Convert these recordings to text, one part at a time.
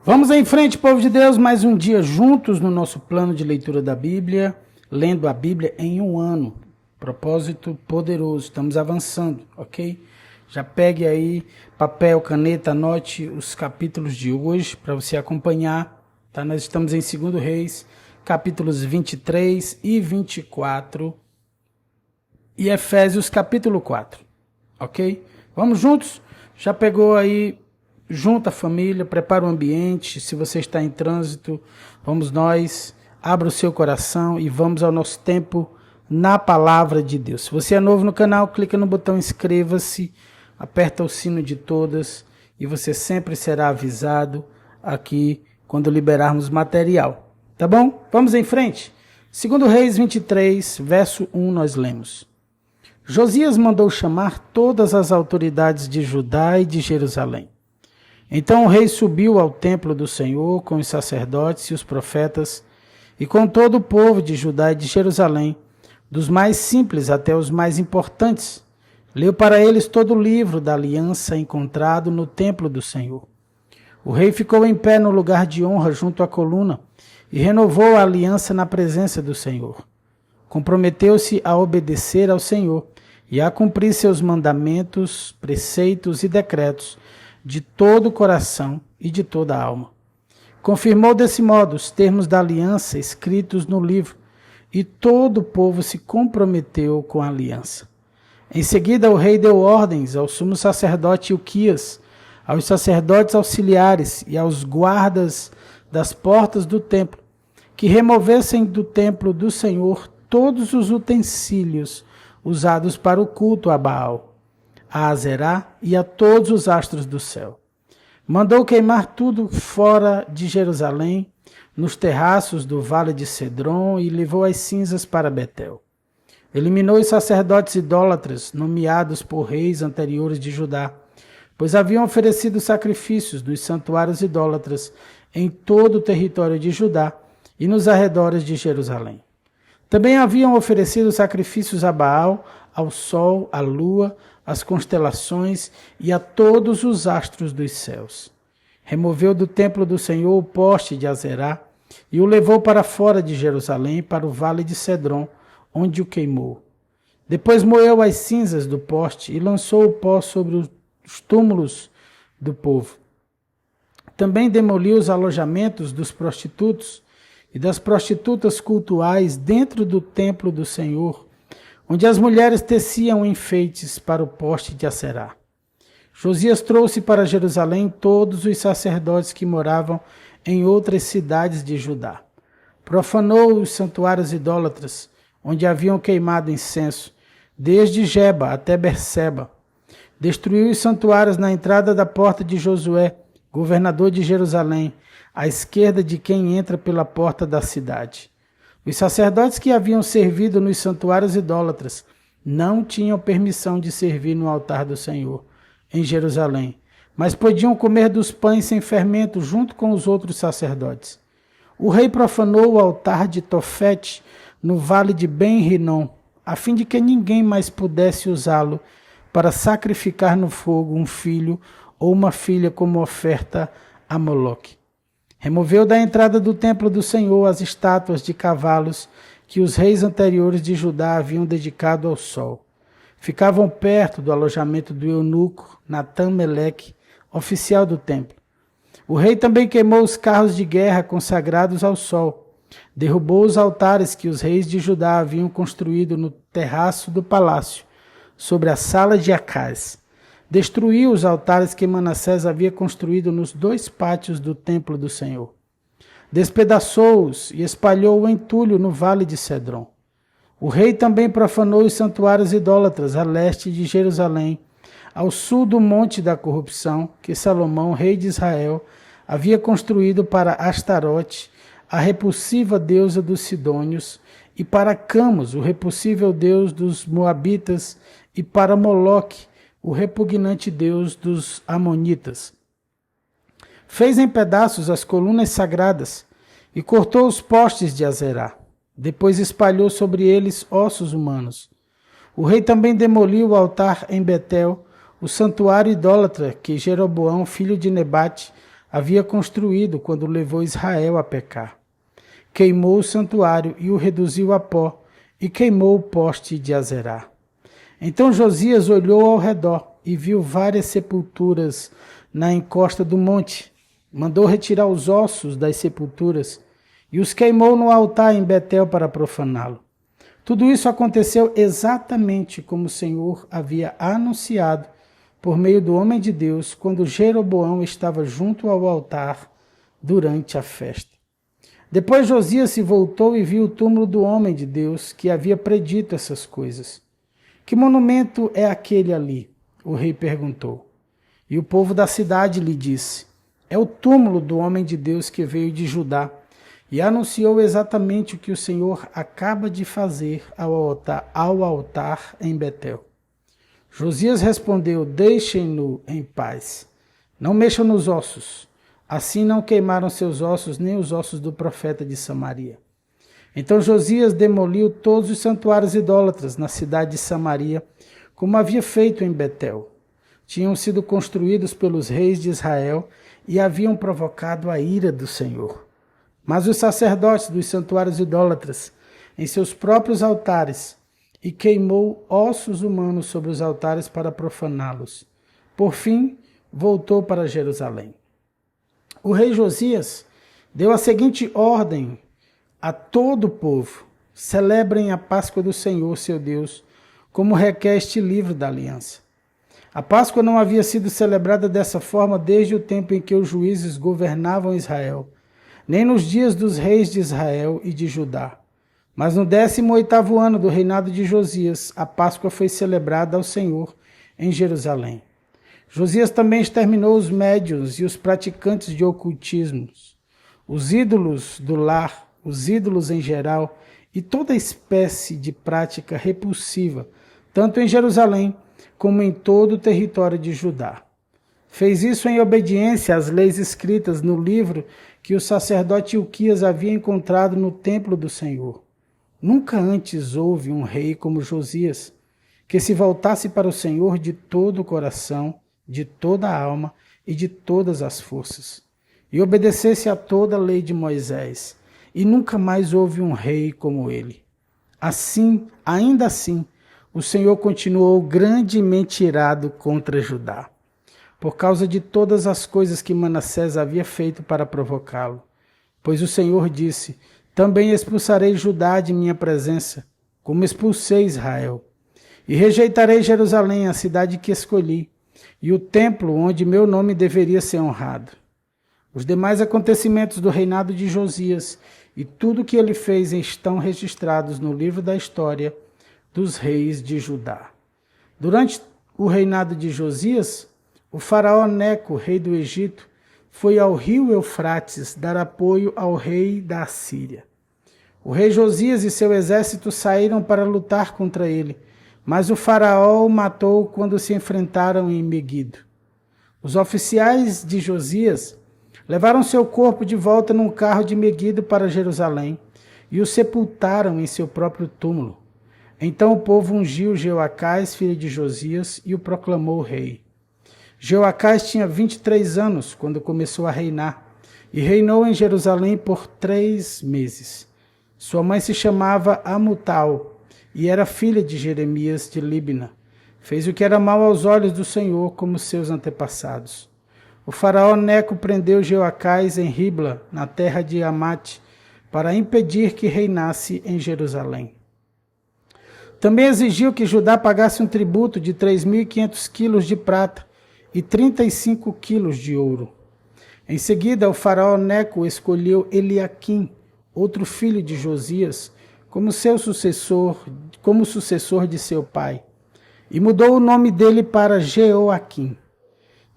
Vamos em frente, povo de Deus, mais um dia juntos no nosso plano de leitura da Bíblia, lendo a Bíblia em um ano. Propósito poderoso, estamos avançando, ok? Já pegue aí papel, caneta, anote os capítulos de hoje para você acompanhar, tá? Nós estamos em 2 Reis, capítulos 23 e 24 e Efésios capítulo 4, ok? Vamos juntos? Já pegou aí? Junta a família, prepara o ambiente. Se você está em trânsito, vamos nós, abra o seu coração e vamos ao nosso tempo na palavra de Deus. Se você é novo no canal, clica no botão inscreva-se, aperta o sino de todas e você sempre será avisado aqui quando liberarmos material. Tá bom? Vamos em frente. 2 Reis 23, verso 1, nós lemos. Josias mandou chamar todas as autoridades de Judá e de Jerusalém. Então o rei subiu ao templo do Senhor com os sacerdotes e os profetas e com todo o povo de Judá e de Jerusalém, dos mais simples até os mais importantes. Leu para eles todo o livro da aliança encontrado no templo do Senhor. O rei ficou em pé no lugar de honra junto à coluna e renovou a aliança na presença do Senhor. Comprometeu-se a obedecer ao Senhor e a cumprir seus mandamentos, preceitos e decretos de todo o coração e de toda a alma. Confirmou desse modo os termos da aliança escritos no livro, e todo o povo se comprometeu com a aliança. Em seguida, o rei deu ordens ao sumo sacerdote Ilquias, aos sacerdotes auxiliares e aos guardas das portas do templo, que removessem do templo do Senhor todos os utensílios usados para o culto a Baal, a Azerá e a todos os astros do céu. Mandou queimar tudo fora de Jerusalém, nos terraços do vale de Cedron, e levou as cinzas para Betel. Eliminou os sacerdotes idólatras, nomeados por reis anteriores de Judá, pois haviam oferecido sacrifícios nos santuários idólatras em todo o território de Judá e nos arredores de Jerusalém. Também haviam oferecido sacrifícios a Baal, ao sol, à lua, às constelações e a todos os astros dos céus. Removeu do templo do Senhor o poste de Azerá e o levou para fora de Jerusalém, para o vale de Cedron, onde o queimou. Depois moeu as cinzas do poste e lançou o pó sobre os túmulos do povo. Também demoliu os alojamentos dos prostitutos e das prostitutas cultuais dentro do templo do Senhor, onde as mulheres teciam enfeites para o poste de Aserá. Josias trouxe para Jerusalém todos os sacerdotes que moravam em outras cidades de Judá. Profanou os santuários idólatras, onde haviam queimado incenso, desde Geba até Berseba. Destruiu os santuários na entrada da porta de Josué, governador de Jerusalém, à esquerda de quem entra pela porta da cidade. Os sacerdotes que haviam servido nos santuários idólatras não tinham permissão de servir no altar do Senhor, em Jerusalém, mas podiam comer dos pães sem fermento junto com os outros sacerdotes. O rei profanou o altar de Tofete, no vale de Ben-Rinom, a fim de que ninguém mais pudesse usá-lo para sacrificar no fogo um filho ou uma filha como oferta a Moloque. Removeu da entrada do templo do Senhor as estátuas de cavalos que os reis anteriores de Judá haviam dedicado ao sol. Ficavam perto do alojamento do eunuco Natã-Meleque, oficial do templo. O rei também queimou os carros de guerra consagrados ao sol. Derrubou os altares que os reis de Judá haviam construído no terraço do palácio, sobre a sala de Acaz. Destruiu os altares que Manassés havia construído nos 2 pátios do templo do Senhor. Despedaçou-os e espalhou o entulho no vale de Cedron. O rei também profanou os santuários idólatras a leste de Jerusalém, ao sul do Monte da Corrupção, que Salomão, rei de Israel, havia construído para Astarote, a repulsiva deusa dos Sidônios, e para Camos, o repulsível deus dos Moabitas, e para Moloque, o repugnante deus dos Amonitas. Fez em pedaços as colunas sagradas e cortou os postes de Azerá. Depois espalhou sobre eles ossos humanos. O rei também demoliu o altar em Betel, o santuário idólatra que Jeroboão, filho de Nebate, havia construído quando levou Israel a pecar. Queimou o santuário e o reduziu a pó, e queimou o poste de Azerá. Então Josias olhou ao redor e viu várias sepulturas na encosta do monte. Mandou retirar os ossos das sepulturas e os queimou no altar em Betel para profaná-lo. Tudo isso aconteceu exatamente como o Senhor havia anunciado por meio do homem de Deus, quando Jeroboão estava junto ao altar durante a festa. Depois Josias se voltou e viu o túmulo do homem de Deus que havia predito essas coisas. Que monumento é aquele ali? O rei perguntou. E o povo da cidade lhe disse: é o túmulo do homem de Deus que veio de Judá, e anunciou exatamente o que o Senhor acaba de fazer ao altar em Betel. Josias respondeu: deixem-no em paz, não mexam nos ossos. Assim não queimaram seus ossos, nem os ossos do profeta de Samaria. Então Josias demoliu todos os santuários idólatras na cidade de Samaria, como havia feito em Betel. Tinham sido construídos pelos reis de Israel e haviam provocado a ira do Senhor. Mas os sacerdotes dos santuários idólatras, em seus próprios altares, e queimou ossos humanos sobre os altares para profaná-los. Por fim, voltou para Jerusalém. O rei Josias deu a seguinte ordem a todo o povo: celebrem a Páscoa do Senhor, seu Deus, como requer este livro da aliança. A Páscoa não havia sido celebrada dessa forma desde o tempo em que os juízes governavam Israel, nem nos dias dos reis de Israel e de Judá. Mas no 18º ano do reinado de Josias, a Páscoa foi celebrada ao Senhor em Jerusalém. Josias também exterminou os médiuns e os praticantes de ocultismos, os ídolos do lar, os ídolos em geral e toda espécie de prática repulsiva, tanto em Jerusalém como em todo o território de Judá. Fez isso em obediência às leis escritas no livro que o sacerdote Ilquias havia encontrado no templo do Senhor. Nunca antes houve um rei como Josias, que se voltasse para o Senhor de todo o coração, de toda a alma e de todas as forças, e obedecesse a toda a lei de Moisés, e nunca mais houve um rei como ele. Assim, ainda assim, o Senhor continuou grandemente irado contra Judá, por causa de todas as coisas que Manassés havia feito para provocá-lo. Pois o Senhor disse: também expulsarei Judá de minha presença, como expulsei Israel, e rejeitarei Jerusalém, a cidade que escolhi, e o templo onde meu nome deveria ser honrado. Os demais acontecimentos do reinado de Josias e tudo o que ele fez estão registrados no livro da história dos reis de Judá. Durante o reinado de Josias, o faraó Neco, rei do Egito, foi ao rio Eufrates dar apoio ao rei da Assíria. O rei Josias e seu exército saíram para lutar contra ele, mas o faraó o matou quando se enfrentaram em Megido. Os oficiais de Josias levaram seu corpo de volta num carro de Megido para Jerusalém e o sepultaram em seu próprio túmulo. Então o povo ungiu Jeoacás, filho de Josias, e o proclamou rei. Jeoacás tinha 23 anos quando começou a reinar e reinou em Jerusalém por 3 meses. Sua mãe se chamava Amutal e era filha de Jeremias de Líbna. Fez o que era mal aos olhos do Senhor, como seus antepassados. O faraó Neco prendeu Jeoacás em Ribla, na terra de Amate, para impedir que reinasse em Jerusalém. Também exigiu que Judá pagasse um tributo de 3.500 quilos de prata e 35 quilos de ouro. Em seguida, o faraó Neco escolheu Eliaquim, outro filho de Josias, como sucessor de seu pai, e mudou o nome dele para Jeoaquim.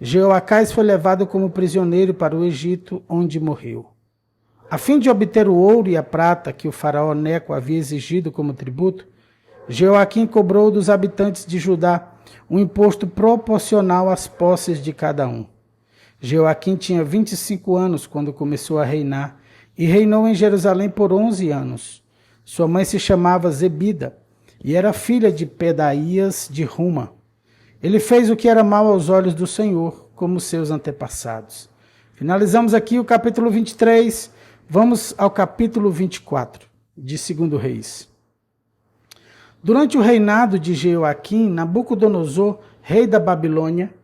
Jeoacás foi levado como prisioneiro para o Egito, onde morreu. A fim de obter o ouro e a prata que o faraó Neco havia exigido como tributo, Jeoaquim cobrou dos habitantes de Judá um imposto proporcional às posses de cada um. Jeoaquim tinha 25 anos quando começou a reinar e reinou em Jerusalém por 11 anos. Sua mãe se chamava Zebida e era filha de Pedaías de Ruma. Ele fez o que era mal aos olhos do Senhor, como seus antepassados. Finalizamos aqui o capítulo 23, vamos ao capítulo 24 de 2 Reis. Durante o reinado de Jeoaquim, Nabucodonosor, rei da Babilônia,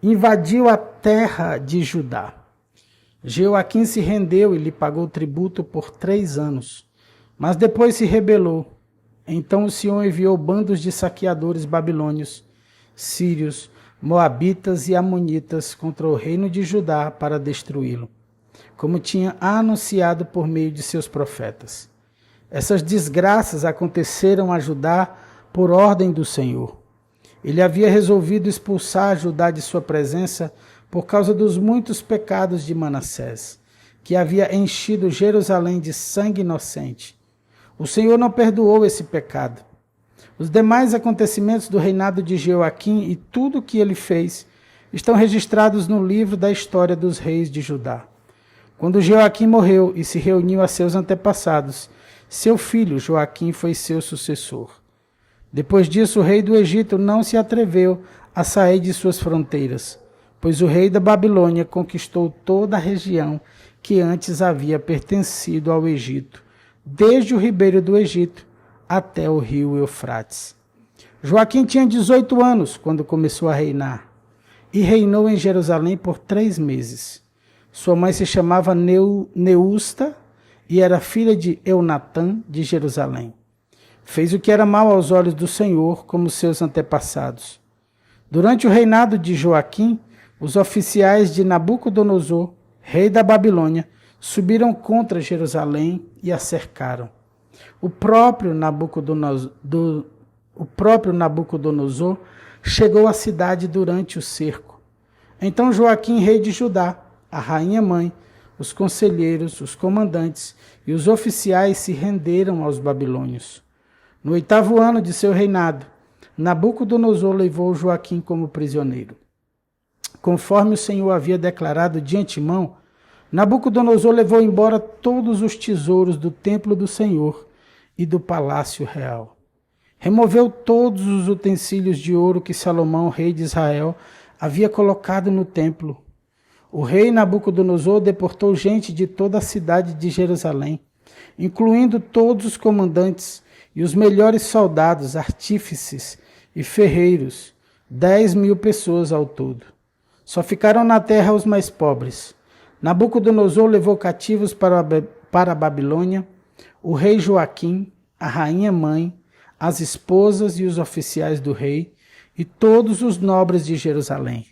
invadiu a terra de Judá. Jeoaquim se rendeu e lhe pagou tributo por 3 anos, mas depois se rebelou. Então o Senhor enviou bandos de saqueadores babilônios, sírios, moabitas e amonitas contra o reino de Judá para destruí-lo, como tinha anunciado por meio de seus profetas. Essas desgraças aconteceram a Judá por ordem do Senhor. Ele havia resolvido expulsar Judá de sua presença por causa dos muitos pecados de Manassés, que havia enchido Jerusalém de sangue inocente. O Senhor não perdoou esse pecado. Os demais acontecimentos do reinado de Jeoaquim e tudo o que ele fez estão registrados no livro da história dos reis de Judá. Quando Jeoaquim morreu e se reuniu a seus antepassados, seu filho Joaquim foi seu sucessor. Depois disso, o rei do Egito não se atreveu a sair de suas fronteiras, pois o rei da Babilônia conquistou toda a região que antes havia pertencido ao Egito, desde o ribeiro do Egito até o rio Eufrates. Joaquim tinha 18 anos quando começou a reinar, e reinou em Jerusalém por 3 meses. Sua mãe se chamava Neusta e era filha de Eunatã de Jerusalém. Fez o que era mal aos olhos do Senhor, como seus antepassados. Durante o reinado de Joaquim, os oficiais de Nabucodonosor, rei da Babilônia, subiram contra Jerusalém e a cercaram. O próprio Nabucodonosor chegou à cidade durante o cerco. Então Joaquim, rei de Judá, a rainha-mãe, os conselheiros, os comandantes e os oficiais se renderam aos babilônios. No 8º ano de seu reinado, Nabucodonosor levou Joaquim como prisioneiro. Conforme o Senhor havia declarado de antemão, Nabucodonosor levou embora todos os tesouros do templo do Senhor e do palácio real. Removeu todos os utensílios de ouro que Salomão, rei de Israel, havia colocado no templo. O rei Nabucodonosor deportou gente de toda a cidade de Jerusalém, incluindo todos os comandantes e os melhores soldados, artífices e ferreiros, 10.000 pessoas ao todo. Só ficaram na terra os mais pobres. Nabucodonosor levou cativos para a Babilônia o rei Joaquim, a rainha-mãe, as esposas e os oficiais do rei e todos os nobres de Jerusalém.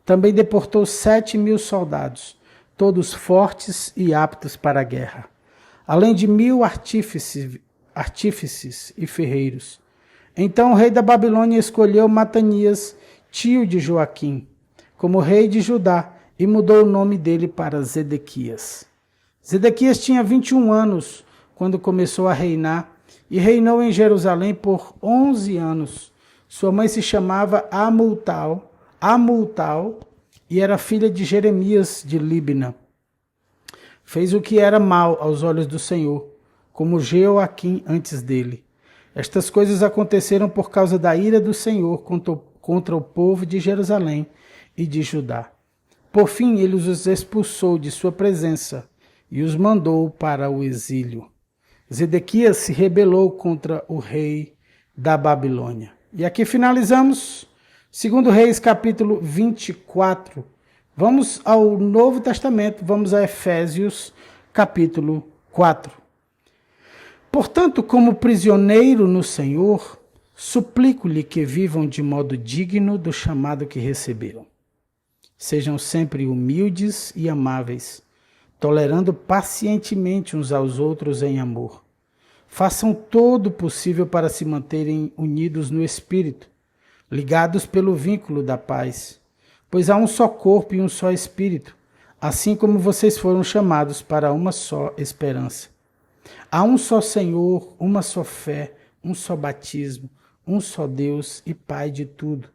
Também deportou 7.000 soldados, todos fortes e aptos para a guerra, além de 1.000 artífices e ferreiros. Então o rei da Babilônia escolheu Matanias, tio de Joaquim, como rei de Judá e mudou o nome dele para Zedequias. Zedequias tinha 21 anos quando começou a reinar e reinou em Jerusalém por 11 anos. Sua mãe se chamava Amultal e era filha de Jeremias de Líbna. Fez o que era mal aos olhos do Senhor, como Jeoaquim antes dele. Estas coisas aconteceram por causa da ira do Senhor contra o povo de Jerusalém e de Judá. Por fim, ele os expulsou de sua presença e os mandou para o exílio. Zedequias se rebelou contra o rei da Babilônia. E aqui finalizamos 2 Reis, capítulo 24. Vamos ao Novo Testamento, vamos a Efésios, capítulo 4. Portanto, como prisioneiro no Senhor, suplico-lhe que vivam de modo digno do chamado que receberam. Sejam sempre humildes e amáveis, tolerando pacientemente uns aos outros em amor. Façam todo o possível para se manterem unidos no Espírito, ligados pelo vínculo da paz, pois há um só corpo e um só Espírito, assim como vocês foram chamados para uma só esperança. Há um só Senhor, uma só fé, um só batismo, um só Deus e Pai de tudo,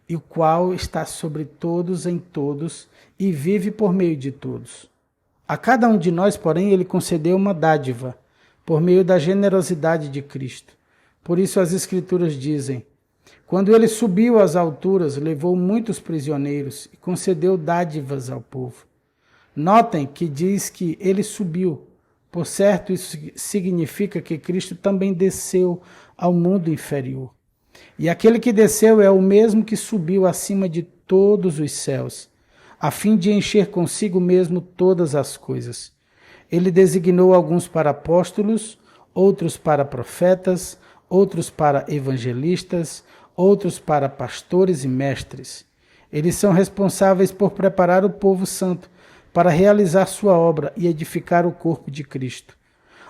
e o qual está sobre todos em todos e vive por meio de todos. A cada um de nós, porém, ele concedeu uma dádiva, por meio da generosidade de Cristo. Por isso as Escrituras dizem: quando ele subiu às alturas, levou muitos prisioneiros e concedeu dádivas ao povo. Notem que diz que ele subiu. Por certo, isso significa que Cristo também desceu ao mundo inferior. E aquele que desceu é o mesmo que subiu acima de todos os céus, a fim de encher consigo mesmo todas as coisas. Ele designou alguns para apóstolos, outros para profetas, outros para evangelistas, outros para pastores e mestres. Eles são responsáveis por preparar o povo santo para realizar sua obra e edificar o corpo de Cristo,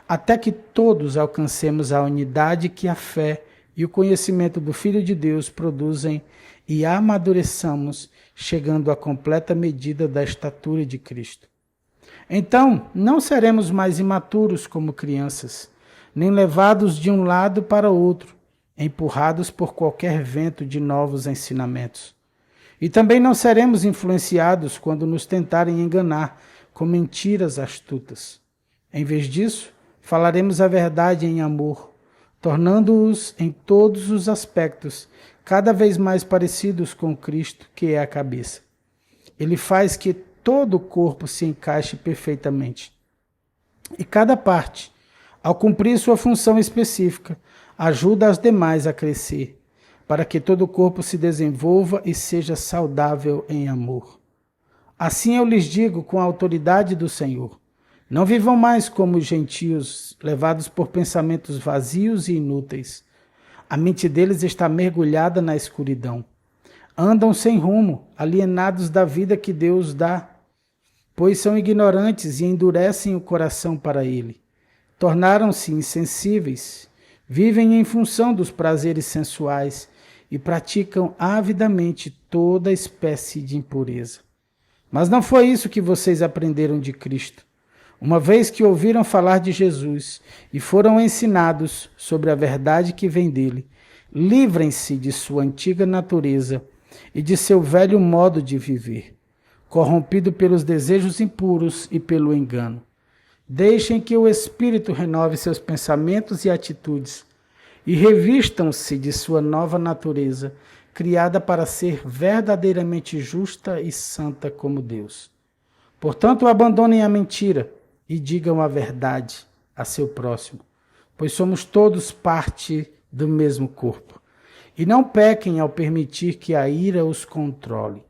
até que todos alcancemos a unidade que a fé e o conhecimento do Filho de Deus produzem e amadureçamos, chegando à completa medida da estatura de Cristo. Então, não seremos mais imaturos como crianças, nem levados de um lado para outro, empurrados por qualquer vento de novos ensinamentos. E também não seremos influenciados quando nos tentarem enganar com mentiras astutas. Em vez disso, falaremos a verdade em amor, tornando-os em todos os aspectos cada vez mais parecidos com Cristo, que é a cabeça. Ele faz que todo o corpo se encaixe perfeitamente. E cada parte, ao cumprir sua função específica, ajuda as demais a crescer, para que todo o corpo se desenvolva e seja saudável em amor. Assim eu lhes digo com a autoridade do Senhor: não vivam mais como os gentios, levados por pensamentos vazios e inúteis. A mente deles está mergulhada na escuridão. Andam sem rumo, alienados da vida que Deus dá, pois são ignorantes e endurecem o coração para ele. Tornaram-se insensíveis, vivem em função dos prazeres sensuais e praticam avidamente toda espécie de impureza. Mas não foi isso que vocês aprenderam de Cristo. Uma vez que ouviram falar de Jesus e foram ensinados sobre a verdade que vem dele, livrem-se de sua antiga natureza e de seu velho modo de viver, corrompido pelos desejos impuros e pelo engano. Deixem que o Espírito renove seus pensamentos e atitudes e revistam-se de sua nova natureza, criada para ser verdadeiramente justa e santa como Deus. Portanto, abandonem a mentira e digam a verdade a seu próximo, pois somos todos parte do mesmo corpo. E não pequem ao permitir que a ira os controle.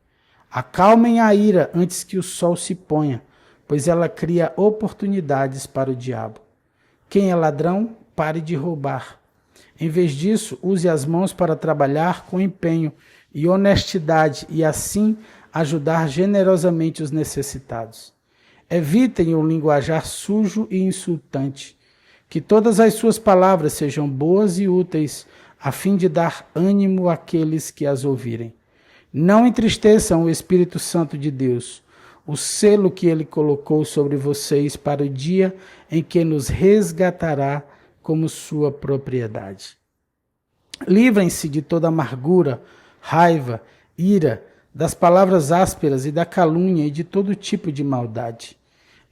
Acalmem a ira antes que o sol se ponha, pois ela cria oportunidades para o diabo. Quem é ladrão, pare de roubar. Em vez disso, use as mãos para trabalhar com empenho e honestidade e assim ajudar generosamente os necessitados. Evitem o linguajar sujo e insultante. Que todas as suas palavras sejam boas e úteis, a fim de dar ânimo àqueles que as ouvirem. Não entristeçam o Espírito Santo de Deus, o selo que ele colocou sobre vocês para o dia em que nos resgatará como sua propriedade. Livrem-se de toda amargura, raiva, ira, das palavras ásperas e da calúnia e de todo tipo de maldade.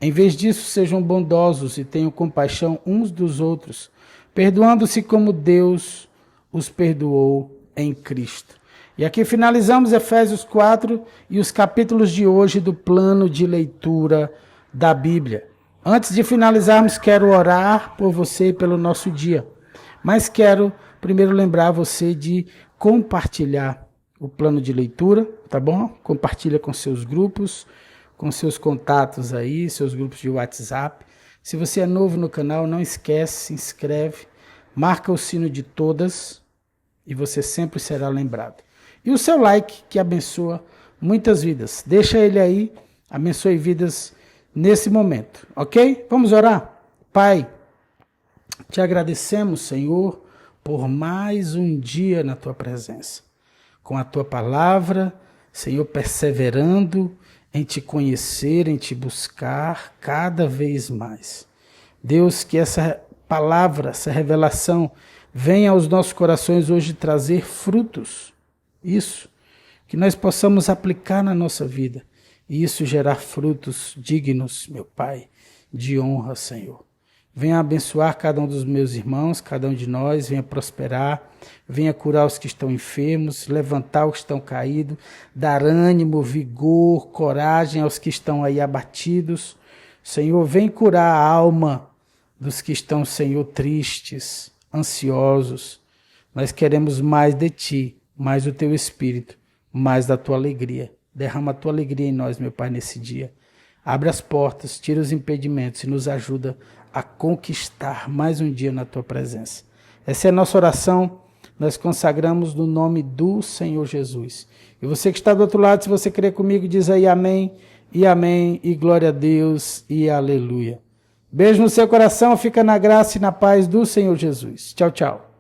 Em vez disso, sejam bondosos e tenham compaixão uns dos outros, perdoando-se como Deus os perdoou em Cristo. E aqui finalizamos Efésios 4 e os capítulos de hoje do plano de leitura da Bíblia. Antes de finalizarmos, quero orar por você e pelo nosso dia. Mas quero primeiro lembrar você de compartilhar o plano de leitura, tá bom? Compartilha com seus grupos, com seus contatos aí, seus grupos de WhatsApp. Se você é novo no canal, não esquece, se inscreve, marca o sino de todas e você sempre será lembrado. E o seu like, que abençoa muitas vidas. Deixa ele aí, abençoe vidas nesse momento, ok? Vamos orar? Pai, te agradecemos, Senhor, por mais um dia na tua presença. Com a tua palavra, Senhor, perseverando em te conhecer, em te buscar cada vez mais. Deus, que essa palavra, essa revelação venha aos nossos corações hoje trazer frutos. Isso, que nós possamos aplicar na nossa vida e isso gerar frutos dignos, meu Pai, de honra, Senhor. Venha abençoar cada um dos meus irmãos, cada um de nós, venha prosperar, venha curar os que estão enfermos, levantar os que estão caídos, dar ânimo, vigor, coragem aos que estão aí abatidos. Senhor, vem curar a alma dos que estão, Senhor, tristes, ansiosos. Nós queremos mais de Ti, mais do Teu Espírito, mais da Tua alegria. Derrama a Tua alegria em nós, meu Pai, nesse dia. Abre as portas, tira os impedimentos e nos ajuda a conquistar mais um dia na Tua presença. Essa é a nossa oração, nós consagramos no nome do Senhor Jesus. E você que está do outro lado, se você crer comigo, diz aí amém, e glória a Deus, e aleluia. Beijo no seu coração, fica na graça e na paz do Senhor Jesus. Tchau, tchau.